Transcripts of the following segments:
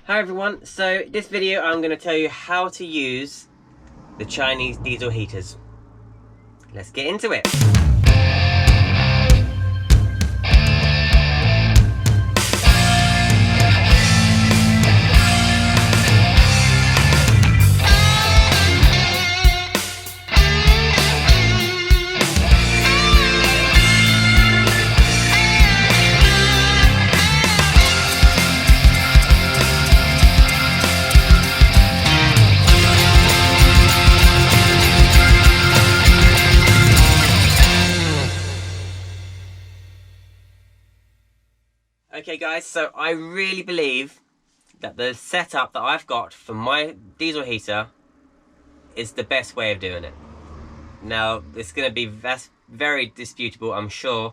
Hi everyone, so this video I'm going to tell you how to use the Chinese diesel heaters. Let's get into it. Okay guys, so I really believe that the setup that I've got for my diesel heater is the best way of doing it. Now, it's going to be very disputable, I'm sure,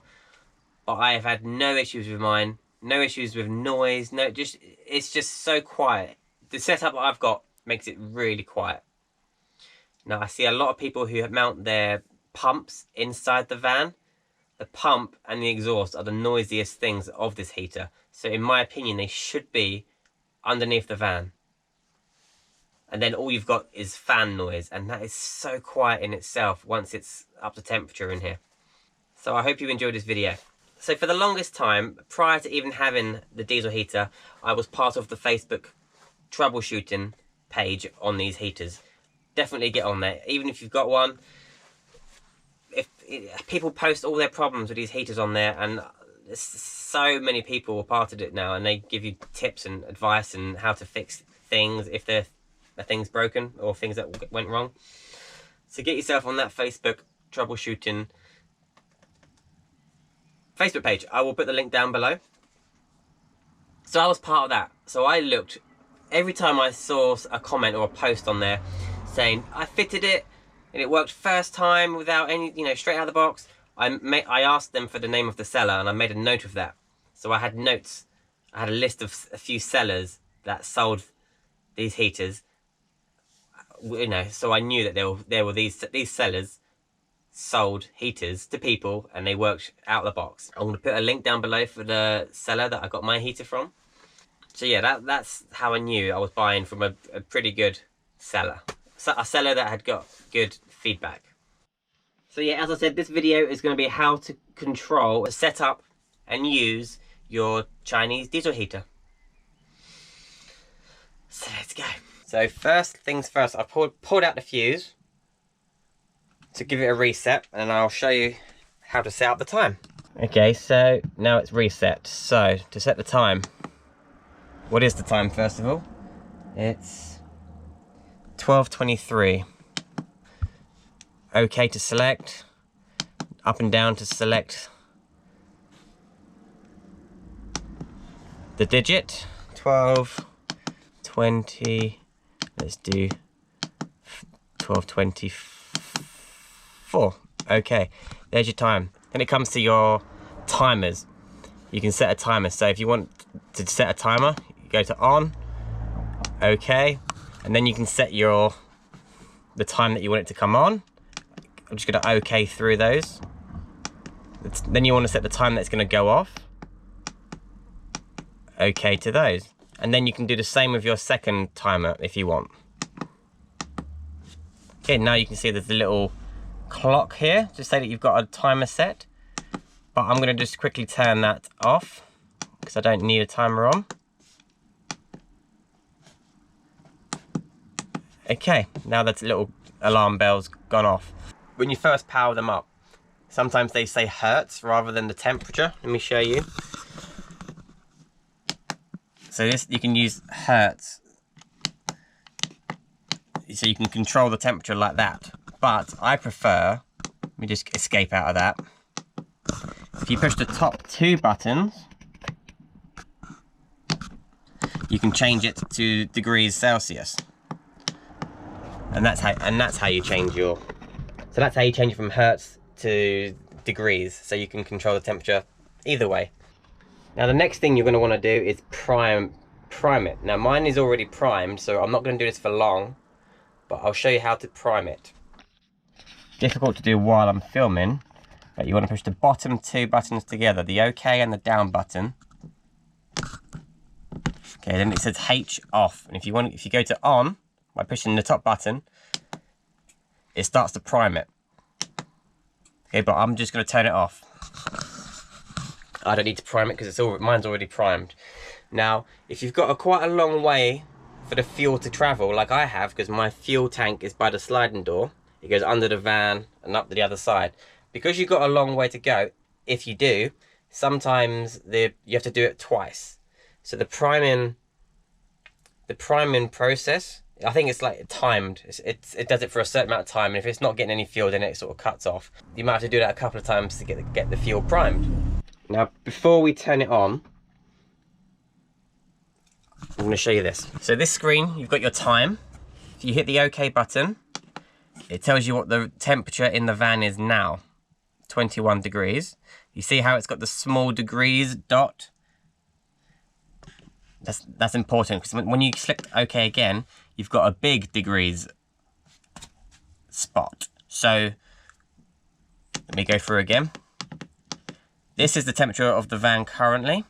but I have had no issues with mine, no issues with noise, it's just so quiet. The setup that I've got makes it really quiet. Now, I see a lot of people who mount their pumps inside the van. The pump and the exhaust are the noisiest things of this heater. So in my opinion, they should be underneath the van. And then all you've got is fan noise, and that is so quiet in itself once it's up to temperature in here. So I hope you enjoyed this video. So for the longest time, prior to even having the diesel heater, I was part of the Facebook troubleshooting page on these heaters. Definitely get on there, even if you've got one. People post all their problems with these heaters on there, and so many people are part of it now, and they give you tips and advice and how to fix things if a thing's broken or things that went wrong. So get yourself on that Facebook troubleshooting Facebook page. I will put the link down below. So I was part of that. So I looked every time I saw a comment or a post on there saying I fitted it and it worked first time without any, straight out of the box. I asked them for the name of the seller, and I made a note of that. So I had notes. I had a list of a few sellers that sold these heaters. So I knew that there were these sellers sold heaters to people, and they worked out of the box. I'm going to put a link down below for the seller that I got my heater from. So yeah, that's how I knew I was buying from a pretty good seller. A seller that had got good feedback. So yeah, as I said, this video is going to be how to control, set up and use your Chinese diesel heater. So let's go. So first things first, I pulled out the fuse to give it a reset, and I'll show you how to set up the time. Okay, so now it's reset. So to set the time, what is the time first of all? It's 12:23. OK to select, up and down to select the digit. 12, 20, let's do 12:24. OK, there's your time. Then it comes to your timers. You can set a timer. So if you want to set a timer, you go to on, OK, and then you can set the time that you want it to come on. I'm just going to OK through those. Then you want to set the time that's going to go off. OK to those. And then you can do the same with your second timer if you want. Okay, now you can see there's a little clock here to say that you've got a timer set. But I'm going to just quickly turn that off because I don't need a timer on. Okay, now that little alarm bell's gone off. When you first power them up, sometimes they say hertz rather than the temperature. Let me show you. So you can use hertz. So you can control the temperature like that. But I prefer, let me just escape out of that. If you push the top two buttons, you can change it to degrees Celsius. And that's how you change your. So that's how you change it from hertz to degrees. So you can control the temperature either way. Now the next thing you're going to want to do is prime it. Now mine is already primed, so I'm not going to do this for long, but I'll show you how to prime it. Difficult to do while I'm filming, but you want to push the bottom two buttons together, the OK and the down button. Okay, then it says H off, and if you go to on by pushing the top button, it starts to prime it. Okay, but I'm just going to turn it off. I don't need to prime it because mine's already primed. Now, if you've got quite a long way for the fuel to travel, like I have, because my fuel tank is by the sliding door, it goes under the van and up to the other side. Because you've got a long way to go, if you do, sometimes you have to do it twice. So the priming process, I think it's like timed. It does it for a certain amount of time, and if it's not getting any fuel, then it sort of cuts off. You might have to do that a couple of times to get the fuel primed. Now, before we turn it on, I'm going to show you this. So this screen, you've got your time. If you hit the OK button, it tells you what the temperature in the van is now. 21 degrees. You see how it's got the small degrees dot? That's important, because when you click OK again, you've got a big degrees spot. So let me go through again. This is the temperature of the van currently.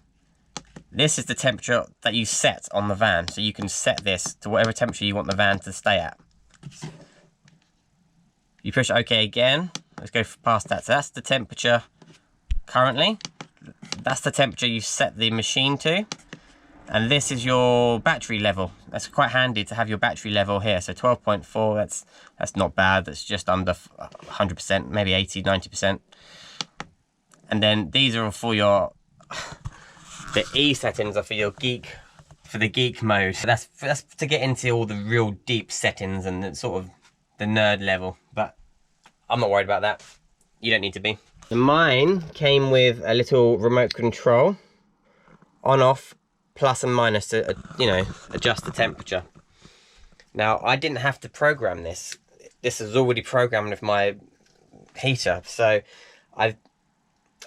This is the temperature that you set on the van. So you can set this to whatever temperature you want the van to stay at. You push OK again. Let's go past that. So that's the temperature currently. That's the temperature you set the machine to. And this is your battery level. That's quite handy to have your battery level here. So 12.4, that's not bad. That's just under 100%, maybe 80, 90%. And then these are for your, the E settings are for your geek, for the geek mode. So that's to get into all the real deep settings and the sort of the nerd level. But I'm not worried about that. You don't need to be. Mine came with a little remote control, on off, plus and minus to, you know, adjust the temperature. Now, I didn't have to program this. This is already programmed with my heater, so I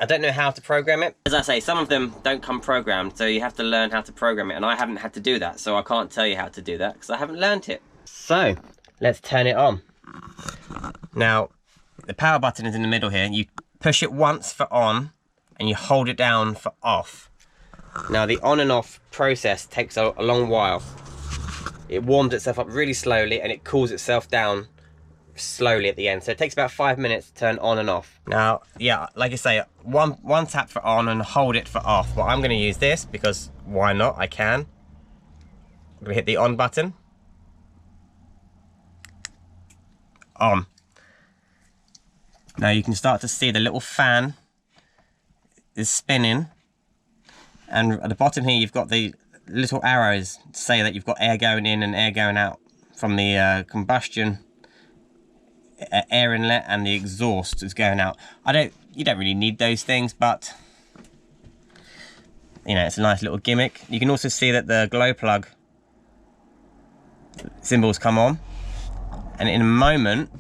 don't know how to program it. As I say, some of them don't come programmed, so you have to learn how to program it, and I haven't had to do that, so I can't tell you how to do that because I haven't learned it. So, let's turn it on. Now, the power button is in the middle here. You push it once for on, and you hold it down for off. Now, the on and off process takes a long while. It warms itself up really slowly, and it cools itself down slowly at the end. So it takes about 5 minutes to turn on and off. Now, yeah, like I say, one tap for on and hold it for off. Well, I'm going to use this because why not? I can. I'm going to hit the on button. On. Now you can start to see the little fan is spinning, and at the bottom here you've got the little arrows to say that you've got air going in and air going out from the combustion air inlet, and the exhaust is going out. You don't really need those things, but you know, it's a nice little gimmick. You can also see that the glow plug symbols come on, and in a moment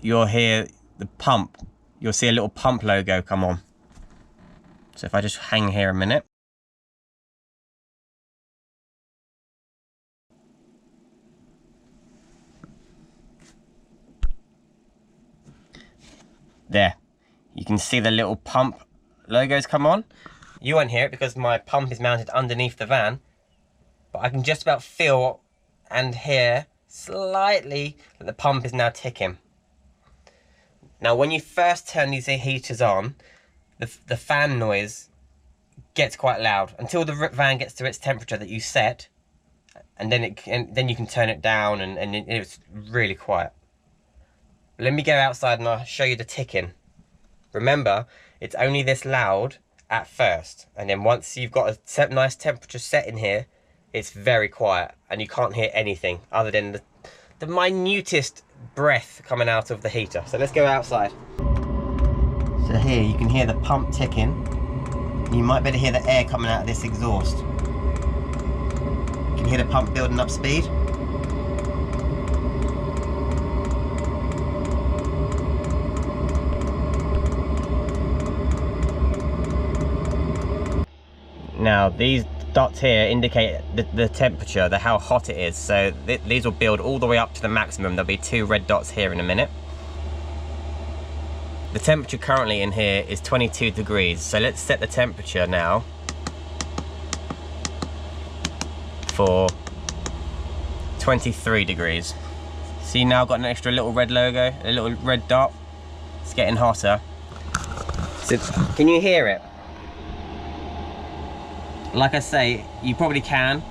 you'll hear the pump. You'll see a little pump logo come on. So if I just hang here a minute. There, you can see the little pump logos come on. You won't hear it because my pump is mounted underneath the van, but I can just about feel and hear slightly that the pump is now ticking. Now, when you first turn these heaters on, the fan noise gets quite loud until the van gets to its temperature that you set, and then you can turn it down, and it's really quiet. Let me go outside and I'll show you the ticking. Remember, it's only this loud at first, and then once you've got a nice temperature set in here, it's very quiet and you can't hear anything other than the minutest breath coming out of the heater. So let's go outside. So here you can hear the pump ticking. You might better hear the air coming out of this exhaust. You can hear the pump building up speed. Now these dots here indicate the temperature, how hot it is. So these will build all the way up to the maximum. There'll be 2 red dots here in a minute. The temperature currently in here is 22 degrees. So let's set the temperature now 24, 23 degrees. See, now I've got an extra little red logo, a little red dot. It's getting hotter. So, can you hear it? Like I say, you probably can,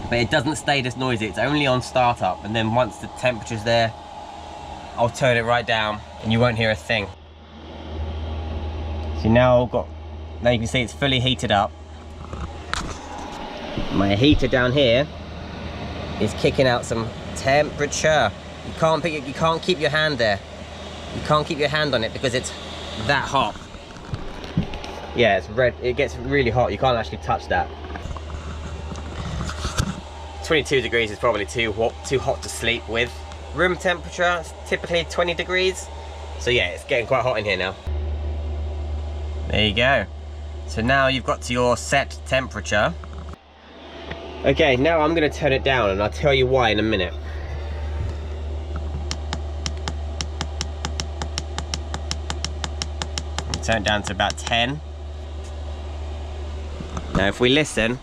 but it doesn't stay this noisy. It's only on startup, and then once the temperature's there, I'll turn it right down and you won't hear a thing. So now you can see it's fully heated up. My heater down here is kicking out some temperature. You can't keep your hand there. You can't keep your hand on it because it's that hot. Yeah, it's red. It gets really hot. You can't actually touch that. 22 degrees is probably too hot to sleep with. Room temperature is typically 20 degrees. So yeah, it's getting quite hot in here now. There you go. So now you've got to your set temperature. Okay, now I'm going to turn it down, and I'll tell you why in a minute. Turn it down to about 10. Now if we listen,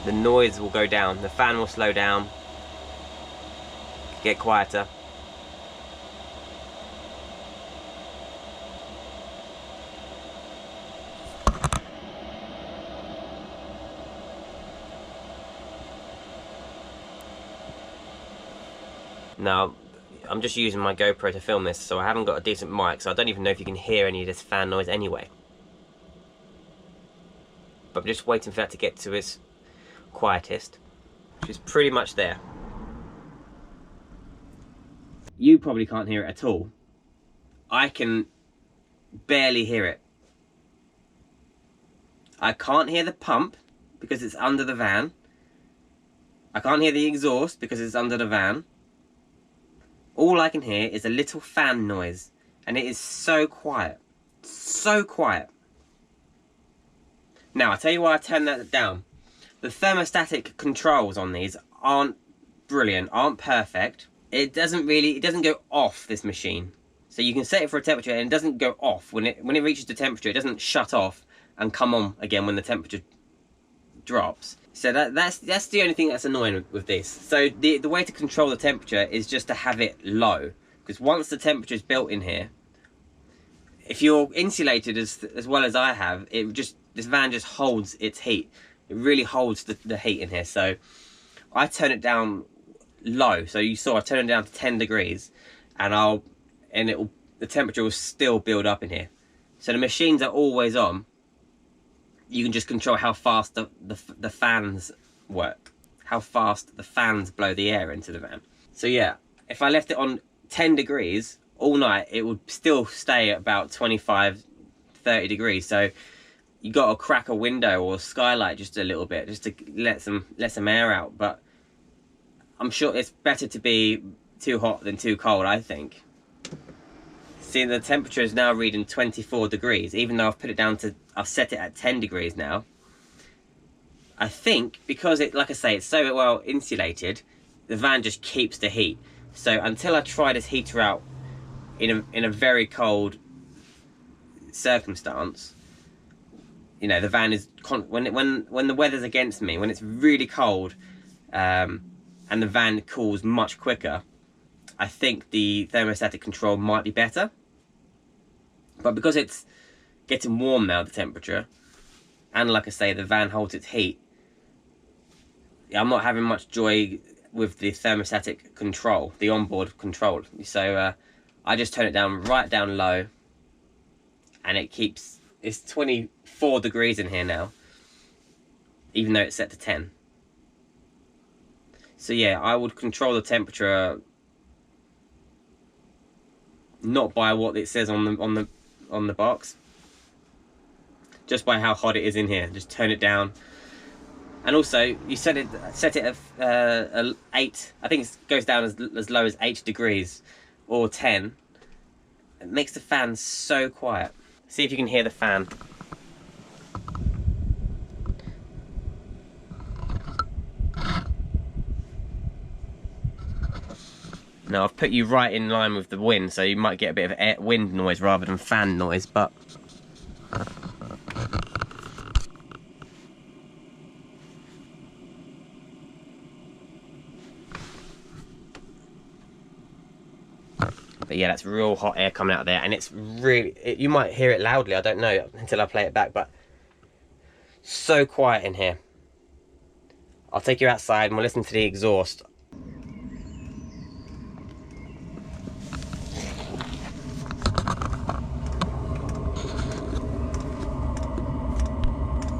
the noise will go down, the fan will slow down, get quieter. Now, I'm just using my GoPro to film this, so I haven't got a decent mic, so I don't even know if you can hear any of this fan noise anyway. But I'm just waiting for that to get to its quietest, which is pretty much there. You probably can't hear it at all. I can barely hear it. I can't hear the pump because it's under the van. I can't hear the exhaust because it's under the van. All I can hear is a little fan noise, and it is so quiet. So quiet. Now, I'll tell you why I turned that down. The thermostatic controls on these aren't brilliant, aren't perfect. It doesn't go off, this machine. So you can set it for a temperature and it doesn't go off. When it reaches the temperature, it doesn't shut off and come on again when the temperature drops. So that's the only thing that's annoying with this. So the way to control the temperature is just to have it low, because once the temperature is built in here, if you're insulated as well as I have, this van just holds its heat. It really holds the heat in here. So I turn it down low. So you saw I turn it down to 10 degrees, and the temperature will still build up in here. So the machines are always on. You can just control how fast the fans work, how fast the fans blow the air into the van. So yeah, if I left it on 10 degrees all night, it would still stay at about 25, 30 degrees. So you got to crack a window or a skylight just a little bit, just to let some air out. But I'm sure it's better to be too hot than too cold, I think. See, the temperature is now reading 24 degrees, even though I've set it at 10 degrees now. I think because like I say, it's so well insulated, the van just keeps the heat. So until I try this heater out in a very cold circumstance, you know, the van is when the weather's against me, when it's really cold, and the van cools much quicker, I think the thermostatic control might be better. But because it's getting warm now, the temperature, and like I say, the van holds its heat, I'm not having much joy with the thermostatic control, the onboard control. So I just turn it right down low, and it's 24 degrees in here now, even though it's set to 10. So yeah, I would control the temperature not by what it says on the box, just by how hot it is in here. Just turn it down. And also, you set it at 8. I think it goes down as low as 8 degrees or 10. It makes the fan so quiet. See if you can hear the fan. Now I've put you right in line with the wind, so you might get a bit of wind noise rather than fan noise, but But yeah, that's real hot air coming out of there, and it's really, you might hear it loudly, I don't know until I play it back, but so quiet in here. I'll take you outside and we'll listen to the exhaust.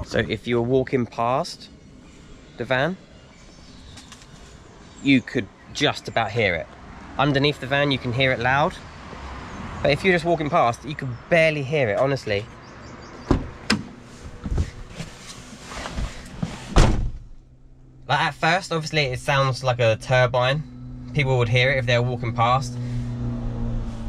So if you were walking past the van, you could just about hear it. Underneath the van you can hear it loud, but if you're just walking past you could barely hear it, honestly. Like at first, obviously it sounds like a turbine. People would hear it if they were walking past.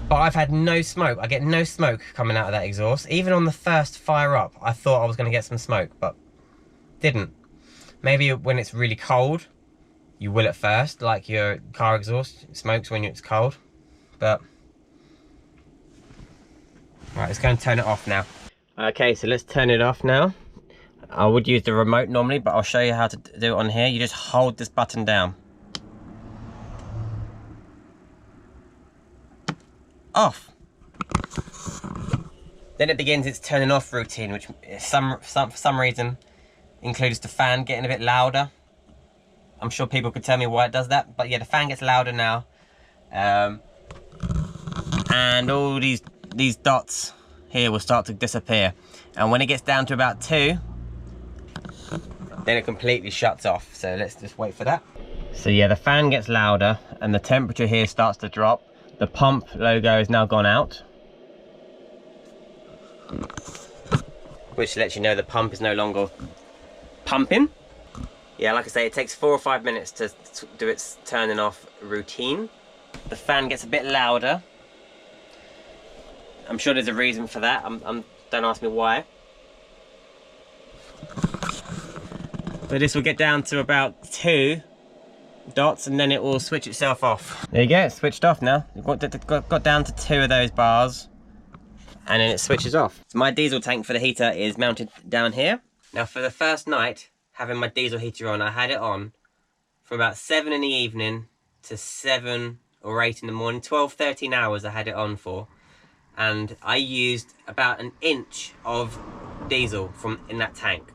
But I've had no smoke. I get no smoke coming out of that exhaust. Even on the first fire up, I thought I was going to get some smoke, but didn't. Maybe when it's really cold, you will at first, like your car exhaust smokes when it's cold. But right, let's go and turn it off now. Okay, so let's turn it off now. I would use the remote normally, but I'll show you how to do it on here. You just hold this button down. Off. Then it begins its turning off routine, which for some reason includes the fan getting a bit louder. I'm sure people could tell me why it does that, but yeah, the fan gets louder now. And all these dots here will start to disappear. And when it gets down to about 2, then it completely shuts off. So let's just wait for that. So yeah, the fan gets louder and the temperature here starts to drop. The pump logo is now gone out, which lets you know the pump is no longer pumping. Yeah, like I say, it takes 4 or 5 minutes to do its turning off routine. The fan gets a bit louder. I'm sure there's a reason for that. Don't ask me why. But this will get down to about 2 dots and then it will switch itself off. There you go, it's switched off now. It got down to 2 of those bars and then it switches off. So my diesel tank for the heater is mounted down here. Now for the first night, having my diesel heater on, I had it on from about 7 in the evening to 7 or 8 in the morning. 12, 13 hours I had it on for. And I used about 1 inch of diesel in that tank.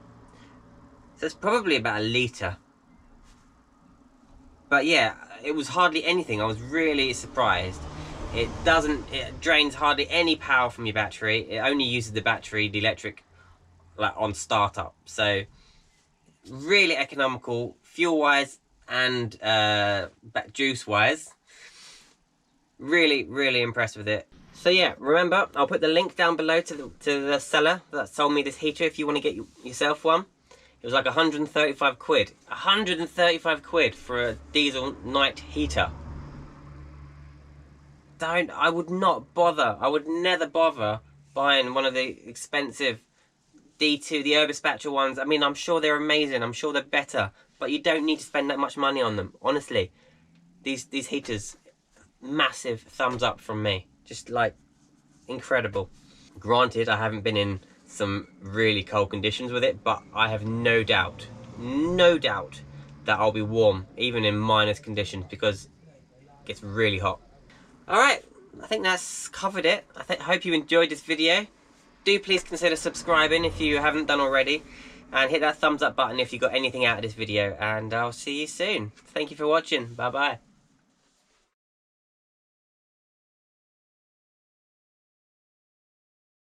So it's probably about 1 litre. But yeah, it was hardly anything. I was really surprised. It drains hardly any power from your battery. It only uses the battery, the electric, like on startup. So really economical, fuel-wise and juice-wise. Really, really impressed with it. So yeah, remember, I'll put the link down below to the seller that sold me this heater if you want to get yourself one. It was like 135 quid. 135 quid for a diesel night heater. I would not bother. I would never bother buying one of the expensive D2, the Urbispatcher ones. I mean, I'm sure they're amazing. I'm sure they're better. But you don't need to spend that much money on them. Honestly, these heaters, massive thumbs up from me. Just like incredible. Granted, I haven't been in some really cold conditions with it, but I have no doubt that I'll be warm even in minus conditions because it gets really hot. Alright, I think that's covered it. I hope you enjoyed this video. Do please consider subscribing if you haven't done already, and hit that thumbs up button if you got anything out of this video, and I'll see you soon. Thank you for watching. Bye bye.